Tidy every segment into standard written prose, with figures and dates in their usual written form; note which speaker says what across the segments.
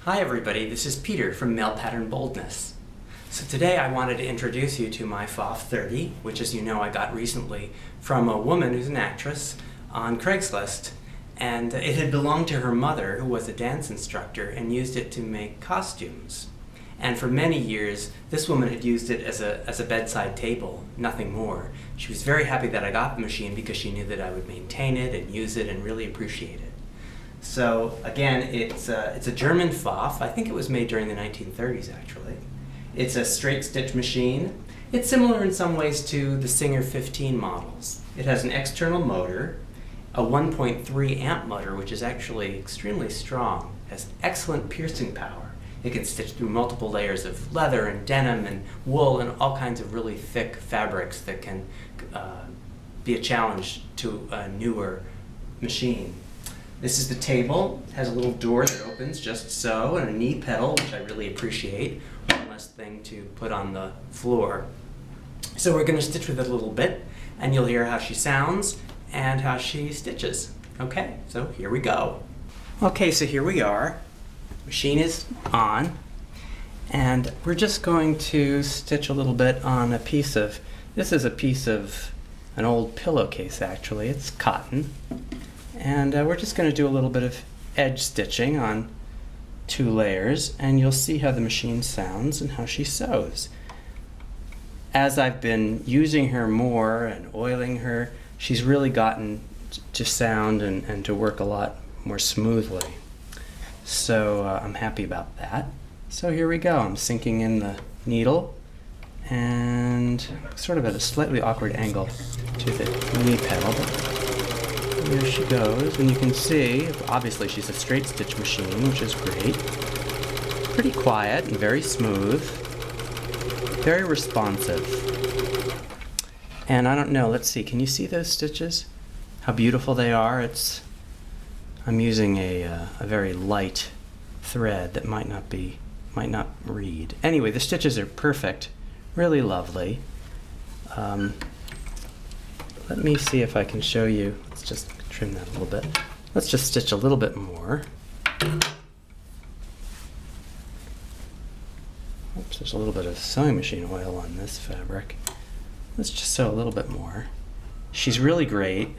Speaker 1: Hi everybody, this is Peter from Male Pattern Boldness. So today I wanted to introduce you to my Pfaff 30, which as you know I got recently from a woman who's an actress on Craigslist. And it had belonged to her mother, who was a dance instructor, and used it to make costumes. And for many years, this woman had used it as a bedside table, nothing more. She was very happy that I got the machine because she knew that I would maintain it and use it and really appreciate it. So again, it's a German Pfaff. I think it was made during the 1930s actually. It's a straight stitch machine. It's similar in some ways to the Singer 15 models. It has an external motor, a 1.3 amp motor, which is actually extremely strong, has excellent piercing power. It can stitch through multiple layers of leather and denim and wool and all kinds of really thick fabrics that can be a challenge to a newer machine. This is the table. It has a little door that opens just so, and a knee pedal, which I really appreciate. One less thing to put on the floor. So we're going to stitch with it a little bit, and you'll hear how she sounds and how she stitches. Okay, so here we go. Okay, so here we are. Machine is on, and we're just going to stitch a little bit on a piece of, this is a piece of an old pillowcase actually. It's cotton. And we're just going to do a little bit of edge stitching on 2 layers, and you'll see how the machine sounds and how she sews. As I've been using her more and oiling her, she's really gotten to sound and to work a lot more smoothly. So I'm happy about that. So here we go. I'm sinking in the needle and sort of at a slightly awkward angle to the knee pedal. There she goes, and you can see, obviously she's a straight stitch machine, which is great. Pretty quiet and very smooth, very responsive. And I don't know, let's see, can you see those stitches? How beautiful they are? I'm using a very light thread that might not read. Anyway, the stitches are perfect, really lovely. Let me see if I can show you. Let's just trim that a little bit. Let's just stitch a little bit more. Oops, there's a little bit of sewing machine oil on this fabric. Let's just sew a little bit more. She's really great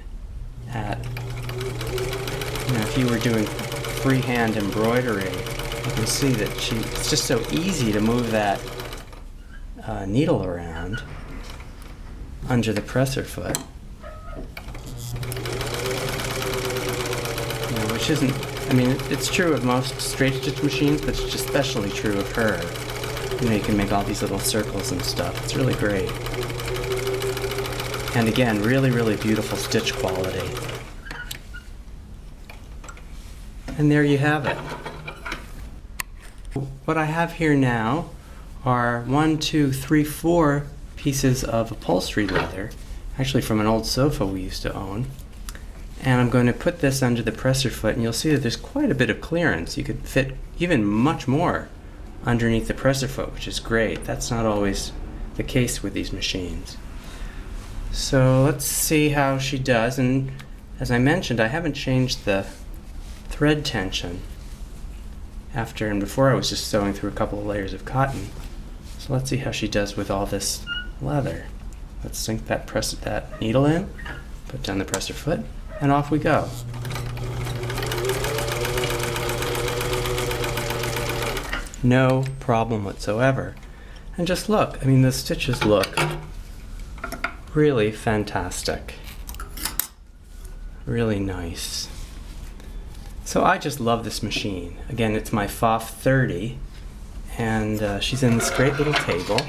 Speaker 1: at, if you were doing freehand embroidery, you can see that it's just so easy to move that needle around under the presser foot. Which isn't, it's true of most straight stitch machines, but it's especially true of her. You can make all these little circles and stuff. It's really great. And again, really, really beautiful stitch quality. And there you have it. What I have here now are 1, 2, 3, 4 pieces of upholstery leather, actually from an old sofa we used to own. And I'm going to put this under the presser foot, and you'll see that there's quite a bit of clearance. You could fit even much more underneath the presser foot, which is great. That's not always the case with these machines. So let's see how she does. And as I mentioned, I haven't changed the thread tension after and before. I was just sewing through a couple of layers of cotton. So let's see how she does with all this leather. Let's sink that needle in, put down the presser foot, and off we go. No problem whatsoever. And just look, the stitches look really fantastic. Really nice. So I just love this machine. Again, it's my Pfaff 30, and she's in this great little table.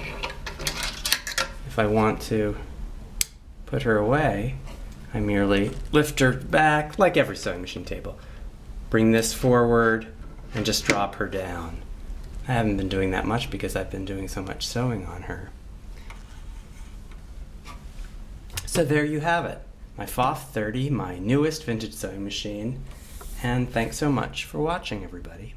Speaker 1: If I want to put her away, I merely lift her back, like every sewing machine table. Bring this forward and just drop her down. I haven't been doing that much because I've been doing so much sewing on her. So there you have it. My Pfaff 30, my newest vintage sewing machine. And thanks so much for watching, everybody.